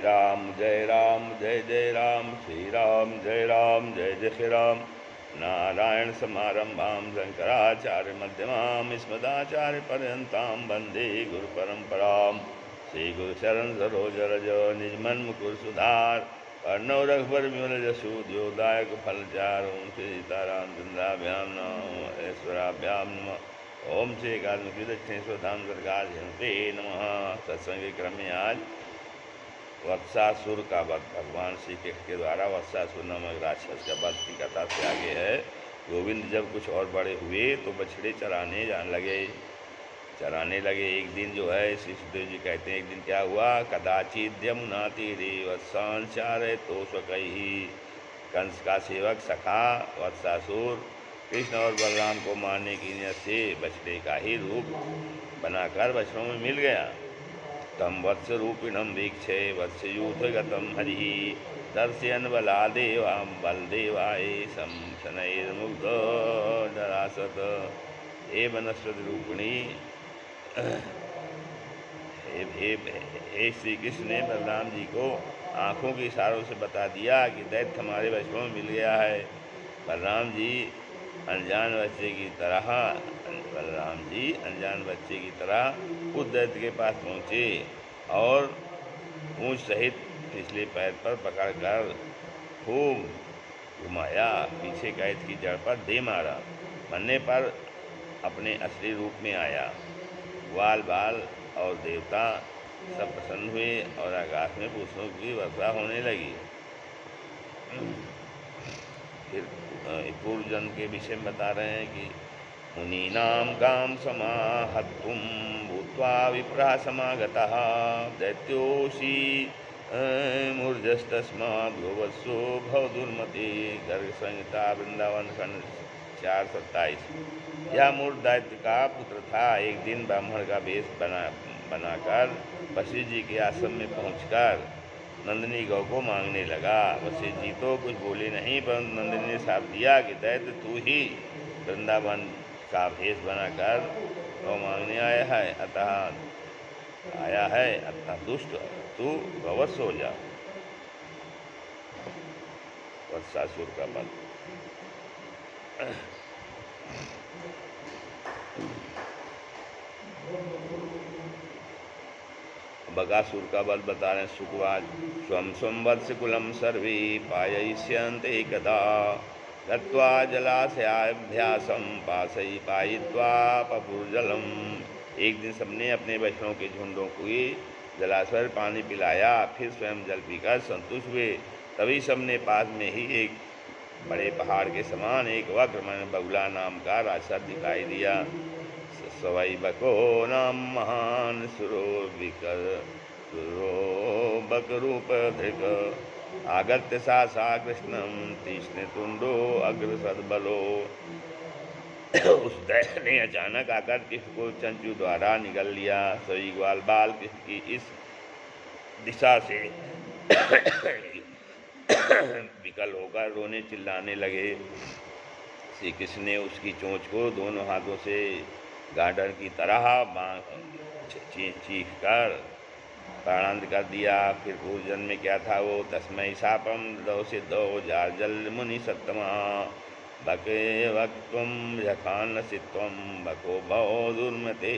राम जय जय राम, जय जय श्री राम। नारायण समारंभां शंकराचार्य मध्यमां अस्मदाचार्य पर्यन्तां वन्दे गुरु परंपरां। श्री गुरु चरण सरोज रज निज मन मुकुर सुधार, अर्णव रघुबर विमल जसु द्योदायक फल चारों। श्री सीतारामचंद्राभ्याम नमः, ऐश्वर्याभ्याम नमः। ओम श्री एकात्मक दक्षिणेश्वर धाम सरकार ते नमः। सत्संग क्रम में आज वत्सासुर का वध, भगवान श्री कृष्ण के द्वारा वत्सासुर नामक राक्षस का वध की कथा से आगे है। गोविंद जब कुछ और बड़े हुए तो बछड़े चराने लगे। एक दिन जो है श्री सुखदेव जी कहते हैं, एक दिन क्या हुआ, कदाचित यमुना तीरे वत्सान चारे तो स्वकही। कंस का सेवक सखा वत्सासुर कृष्ण और बलराम को मारने की नियत से बछड़े का ही रूप बनाकर बछड़ों में मिल गया। तम वत्स रूपिणम वीक्षे वत्सयूथ गतम हरि, दर्शयन बलादेवां बलदेवाय शनैर्मुग्ध जरासत। हे वनस्पति रूपिणी, हे श्री कृष्ण ने बलराम जी को आँखों के इशारों से बता दिया कि दैत्य हमारे बछड़ों में मिल गया है। बलराम जी अनजान बच्चे की तरह उस दैत्य के पास पहुँचे और पूंछ सहित पिछले पैर पर पकड़कर खूब घुमाया, पीछे कैद की जड़ पर दे मारा। मरने पर अपने असली रूप में आया। ग्वाल बाल और देवता सब प्रसन्न हुए और आकाश में पुष्पों की वर्षा होने लगी। फिर पूर्व जन्म के विषय में बता रहे हैं कि मुनीनां काम समाहत्तुं भूत्वा विप्रा समागतः दैत्योषि मूर्धस्तस्माद् गोवत्सो भव दुर्मते। गर्ग संहिता वृंदावन खंड 4:27। यह मूर्ख दैत्य का पुत्र था। एक दिन ब्राह्मण का वेश बनाकर वशिष्ठ जी के आश्रम में पहुंचकर नंदिनी गौ को मांगने लगा। वशिष्ठ जी तो कुछ बोले नहीं, परंतु नंदिनी ने साफ दिया कि दैत्य तू ही वृंदावन का भेष बनाकर गौ मांगने आया है, अतः दुष्ट तू गवत्स हो जा। वत्सासुर का वध। बकासुर का वध बता रहे सुखवाज। स्वम वत्स कुलम सर्वे पाययिष्यन्ते एकदा, गत्वा जलाशयाभ्यासं पायित्वा पपुर्जलम। एक दिन सबने अपने बछड़ों के झुंडों को जलाशय पानी पिलाया, फिर स्वयं जल पीकर संतुष्ट हुए। तभी सबने पास में ही एक बड़े पहाड़ के समान एक वक्र मन बगुला नाम का राक्षस दिखाई दिया। सवै बको नाम महान सुरो बकरूप धृक, आगत्य सा कृष्णम तीक्ष्ण तुंडो अग्रसद बलो। उस दैत्य ने अचानक आकर कृष्ण को चंचू द्वारा निगल लिया। सभी ग्वाल बाल कृष्ण की इस दिशा से विकल होकर रोने चिल्लाने लगे। श्री कृष्ण ने उसकी चोंच को दोनों हाथों से गार्डर की तरह चीख कर प्राणांत कर दिया। फिर पूर्व जन्म में क्या था वो, तस्मै शापम दो सिद्धो जार्जल मुनि सत्तमा, बके वक्त्वम यखान्नसित्वम बको भवो दुर्मते।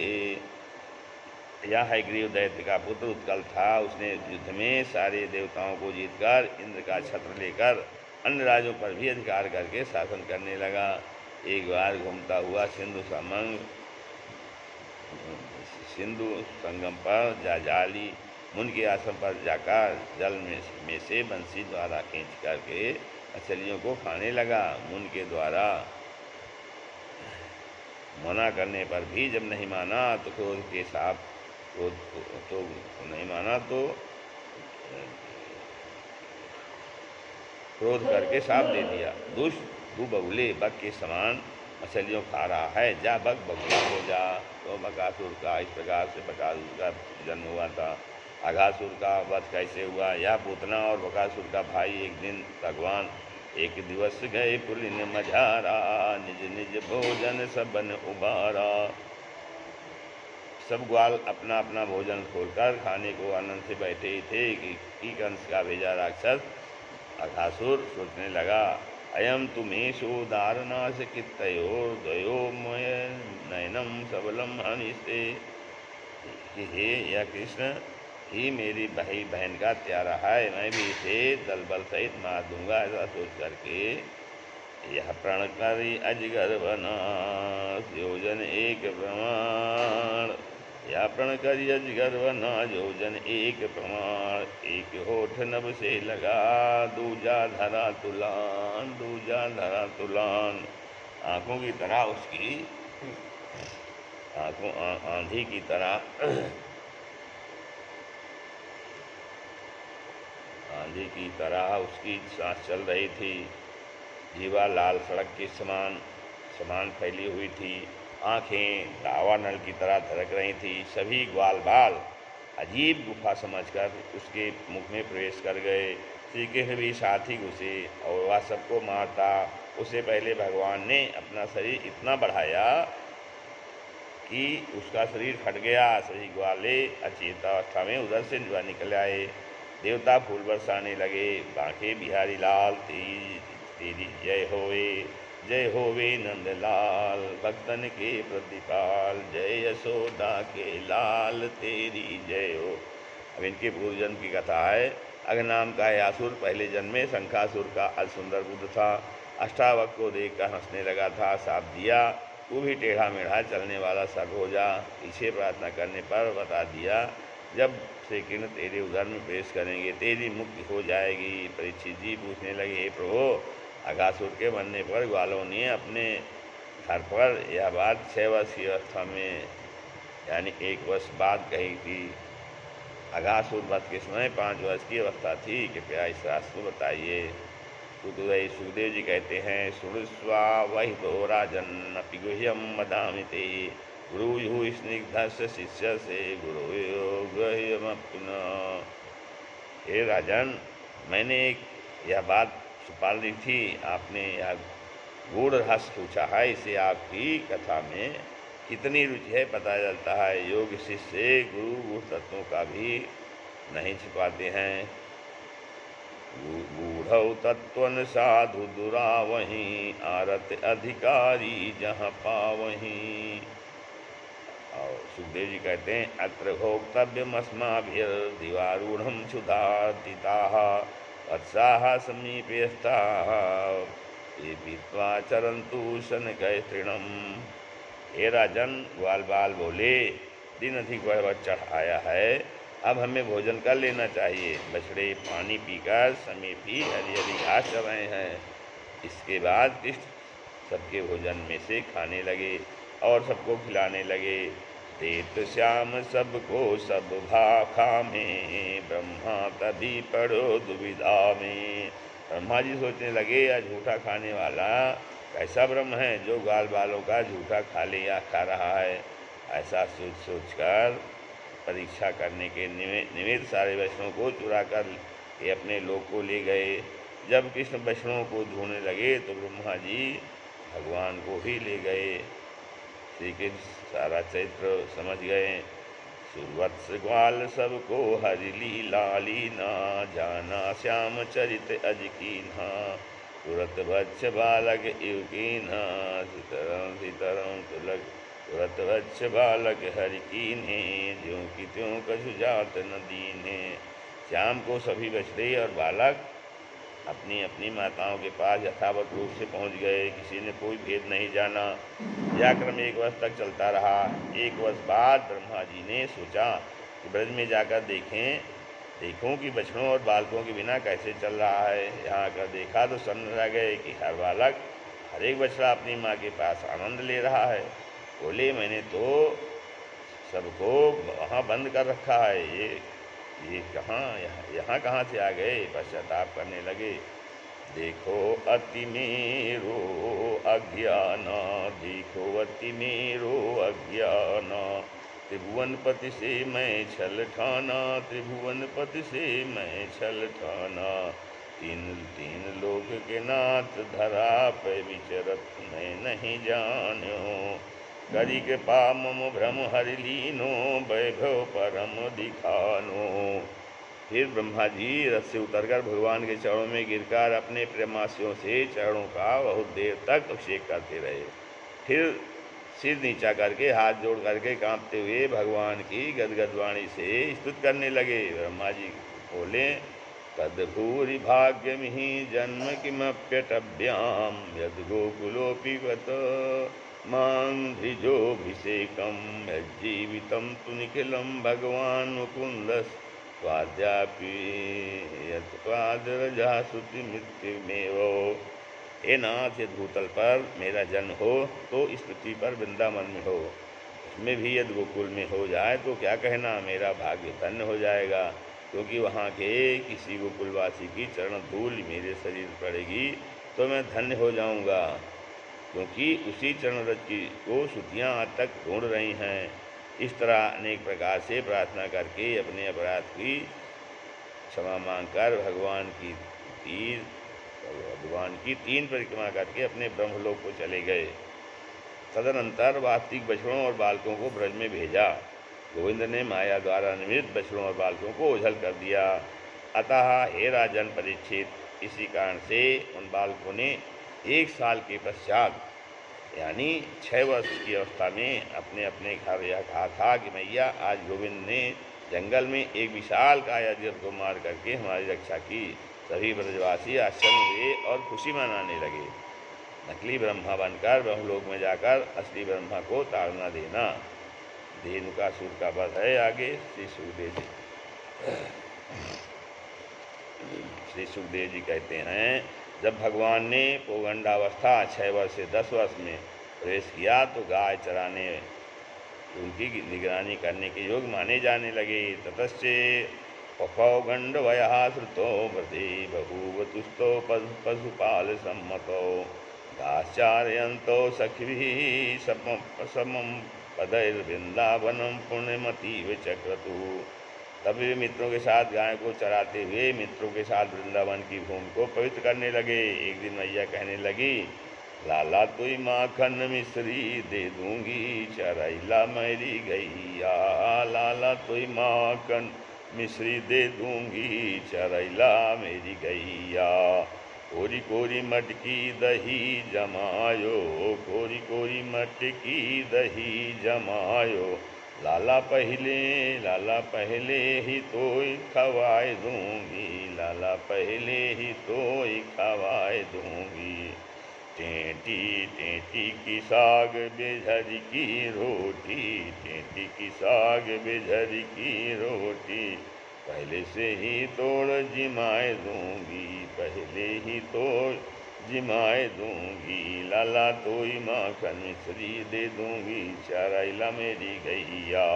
यह हयग्रीव दैत्य का पुत्र उत्कल था। उसने युद्ध में सारे देवताओं को जीतकर इंद्र का छत्र लेकर अन्य राज्यों पर भी अधिकार करके शासन करने लगा। एक बार घूमता हुआ सिंधु संगम पर जाजाली मुनि के आश्रम पर जाकर जल में से बंसी द्वारा खींच करके मछलियों को खाने लगा। मुनि के द्वारा मना करने पर भी जब नहीं माना तो क्रोध करके साप दे दिया। दुष्ट, तू बगुले बग के समान मछलियों खा रहा है, जा बगुला हो जा। तो बकासुर का इस प्रकार से बकासुर का जन्म हुआ था। अघासुर का वध कैसे हुआ। यह पूतना और बकासुर का भाई एक दिन भगवान एक दिवस गए पुलिन मझारा, निज निज भोजन सबन उबारा। सब ग्वाल अपना अपना भोजन खोलकर खाने को आनंद से बैठे ही थे कि कंस का भेजा राक्षस अघासुर सोचने लगा, अयम तुम्हेशो दारुणास कित्तयोर्द्वयोर्मय नयनम सबलम हनिष्टे। कि हे यह कृष्ण, ही मेरी भाई बहन का त्यारा है, मैं भी इसे दल बल सहित मार दूंगा। ऐसा सोच करके यह प्रण करी अजगर बना योजन एक प्रमाण। यह प्रण करी अजगर बना योजन एक प्रमाण। एक होठ नभ से लगा दूजा धरा तुलान, दूजा धरा तुलान। आंखों की तरह उसकी आंखों आंधी की तरह आंधी की तरह उसकी सांस चल रही थी। जीवा लाल सड़क के समान समान फैली हुई थी। आंखें दावा नल की तरह धड़क रही थी। सभी ग्वाल बाल अजीब गुफा समझकर उसके मुख में प्रवेश कर गए। श्री कृष्ण भी साथ ही घुसे और वह सबको मारता। उससे पहले भगवान ने अपना शरीर इतना बढ़ाया कि उसका शरीर फट गया। सभी ग्वाले अचेतावस्था में उधर से निकल आए। देवता फूल बरसाने लगे। बांके बिहारी लाल तेरी जय होवे नंदलाल, भक्तन के प्रतिपाल, जय यशोदा के लाल तेरी जय हो। अब इनके पूर्व जन्म की कथा है। अघ नाम का यह असुर पहले जन्म में शंखासुर का सुंदर पुत्र था। अष्टावक्र को देखकर हंसने लगा था। साप दिया, तू भी टेढ़ा मेढ़ा चलने वाला सर्प हो जा। पीछे प्रार्थना करने पर बता दिया, जब श्री कृष्ण तेरे उदर में प्रवेश करेंगे तेरी मुक्ति हो जाएगी। परीक्षित जी पूछने लगे, हे प्रभु, अघासुर के बनने पर ग्वालों ने अपने घर पर यह बात 6 वर्ष की अवस्था में यानी 1 वर्ष बाद कही थी। अघासुर वध के समय 5 वर्ष की अवस्था थी। कृपया इस शास्त्र को बताइए। सुखदेव जी कहते हैं, सुनस्वा वही तो राजन अपि गुह्यम वदामि ते, गुरु स्निग्धस्य शिष्य से गुरु गुह्यमप्न। हे राजन, मैंने यह बात छुपा ली थी, आपने यह गूढ़ रहस्य पूछा है। इसे आपकी कथा में कितनी रुचि है पता चलता है। योग शिष्य गुरु गूढ़ तत्वों का भी नहीं छिपाते हैं। गूढ़ तत्वन साधु दुरा वहीं, आरत अधिकारी जहाँ पावहीं। और सुखदेव जी कहते हैं, अत्र भोक्तव्यमस्माभिर्दिवारूढ़ं क्षुधार्तिताः वत्साः समीपेस्ताः ये पीत्वा चरन्तु शनकैस्तृणम्। हे राजन, ग्वाल बाल बोले, दिन अधिक बढ़ चढ़ आया है, अब हमें भोजन कर लेना चाहिए। बछड़े पानी पीकर समीप ही हरी हरी घास चर रहे हैं। इसके बाद कृष्ण सबके भोजन में से खाने लगे और सबको खिलाने लगे। देत श्याम सबको सब भाखा में, ब्रह्मा तभी पड़ो दुविधा में। ब्रह्मा जी सोचने लगे, यह झूठा खाने वाला कैसा ब्रह्म है जो ग्वाल बालों का झूठा खा ले या खा रहा है। ऐसा सोचकर परीक्षा करने के निमित्त सारे वैष्णवों को चुरा कर ये अपने लोक को ले गए। जब कृष्ण वैष्णवों को ढूंढने लगे तो ब्रह्मा जी भगवान को ही ले गए। श्री कृष्ण सारा चरित्र समझ गए। सुवत्स ग्वाल सबको हरि लीला लीना, जाना श्याम चरित अज कीन्हा। तुरत वत्स बालक इव कीन्हा, सीतरम सीतरम तुलक। तुरत वत्स बालक हरि कीन्हे, ज्यों की त्यों कछु जात न दीन्हे। श्याम को सभी बछड़े और बालक अपनी अपनी माताओं के पास यथावत रूप से पहुंच गए। किसी ने कोई भेद नहीं जाना। यह क्रम 1 वर्ष तक चलता रहा। 1 वर्ष बाद ब्रह्मा जी ने सोचा कि ब्रज में जाकर देखूं कि बछड़ों और बालकों के बिना कैसे चल रहा है। यहाँ आकर देखा तो सन्न रह गए कि हर बालक हर एक बछड़ा अपनी माँ के पास आनंद ले रहा है। बोले, मैंने तो सबको वहाँ बंद कर रखा है, ये यहाँ कहाँ से आ गए। पश्चाताप करने लगे। देखो अति मेरो अज्ञान, देखो अति मेरो अज्ञान। त्रिभुवनपति से मैं छल ठाना, त्रिभुवनपति से मैं छल ठाना। तीन लोक के नाथ धरा पे विचरत मैं नहीं जान्यो। करी कृपा मम भ्रम हरि लीनो, वैभव परम दिखानो। फिर ब्रह्मा जी रथ से उतरकर भगवान के चरणों में गिरकर अपने प्रेमास्यों से चरणों का बहुत देर तक अभिषेक करते रहे। फिर सिर नीचा करके हाथ जोड़ करके कांपते हुए भगवान की गदगद वाणी से स्तुति करने लगे। ब्रह्मा जी बोले, तद्भूरि भाग्यमिहि जन्म किमप्यटभ्याम, यद् गोकुलोऽपि गत मां द्विजोऽभिषेकं, यज्जीवितं तु निखिलं भगवान् मुकुन्दस् स्वाद्यापि यत्पादरजा श्रुति मृत्युमेव। हे नाथ, यदि भूतल पर मेरा जन्म हो तो इस पृथ्वी पर वृंदावन में हो, उसमें भी यदि गोकुल में हो जाए तो क्या कहना, मेरा भाग्य धन्य हो जाएगा। क्योंकि वहाँ के किसी गोकुलवासी की चरण धूल मेरे शरीर पर पड़ेगी तो मैं धन्य हो जाऊँगा, क्योंकि उसी चरण रज की को श्रुतियाँ आज तक ढूंढ रही हैं। इस तरह अनेक प्रकार से प्रार्थना करके अपने अपराध की क्षमा मांगकर भगवान की तीन परिक्रमा करके अपने ब्रह्मलोक को चले गए। तदनंतर वास्तविक बछड़ों और बालकों को ब्रज में भेजा। गोविंद ने माया द्वारा निमित्त बछड़ों और बालकों को ओझल कर दिया। अतः हे राजन परीक्षित, इसी कारण से उन बालकों ने 1 साल के पश्चात यानी 6 वर्ष की अवस्था में अपने अपने घर यह कहा था कि मैया, आज गोविंद ने जंगल में एक विशाल काया अजगर को मार करके हमारी रक्षा की। सभी ब्रजवासी आश्चर्य हुए और खुशी मनाने लगे। नकली ब्रह्मा बनकर ब्रह्मलोक में जाकर असली ब्रह्मा को ताड़ना देना। धेनुकासुर का वध है। आगे श्री सुखदेव जी कहते हैं, जब भगवान ने पौगंडावस्था 6 वर्ष से 10 वर्ष में प्रवेश किया तो गाय चराने उनकी निगरानी करने के योग माने जाने लगे। ततश्चे पौगंड वया श्रुतो व्रते बभूवतुस्तो पशुपाल सम्मतो, दाश्चार्यन्तो सखिभिः समं पदैर्वृंदावनम पुण्यमतीव चक्रतु। तब वे मित्रों के साथ गाय को चराते हुए मित्रों के साथ वृंदावन की भूमि को पवित्र करने लगे। एक दिन मैया कहने लगी, लाला तुई माखन मिश्री दे दूंगी, चरैला मेरी गैया। लाला तुई माखन मिश्री दे दूंगी, चरैला मेरी गैया। कोरी कोरी मटकी दही जमायो, कोरी कोरी मटकी दही जमायो। लाला पहले ही तो खवाए दूंगी, लाला पहले ही तो खवाए दूंगी। टेंटी टेंटी की साग बेझरी की रोटी, टेंटी की साग बेझरी की रोटी। पहले से ही तोड़ जिमाए दूंगी, पहले ही तोड़ जिमाए दूंगी। लाला तोई माखन मिश्री दे दूंगी, चरैला मेरी गैया।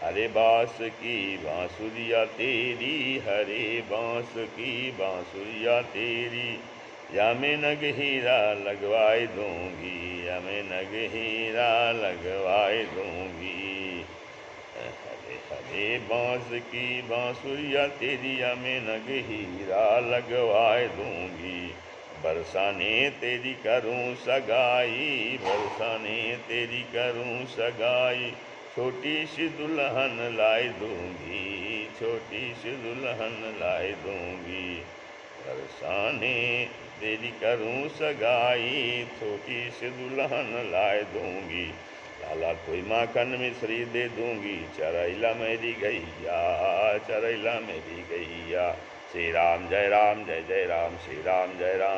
हरे बांस की बांसुरिया तेरी, हरे बांस की बांसुरिया तेरी। या मैं नग हीरा लगवाए दूंगी, या मैं नग हीरा लगवाए दूंगी। हरे बांस की बांसुरिया तेरी, या मैं नग हीरा लगवाए दूंगी। बरसाने तेरी करूं सगाई, बरसाने तेरी करूं सगाई। छोटी सी दुल्हन लाए दूंगी, छोटी सी दुल्हन लाए दूंगी। बरसाने तेरी करूं सगाई, छोटी सी दुल्हन लाए दूंगी। लाला कोई माखन मिश्री दे दूंगी, चरैला मेरी गैया, चरैला मेरी गैया। श्री राम जय राम, जय जय राम, श्री राम जय राम।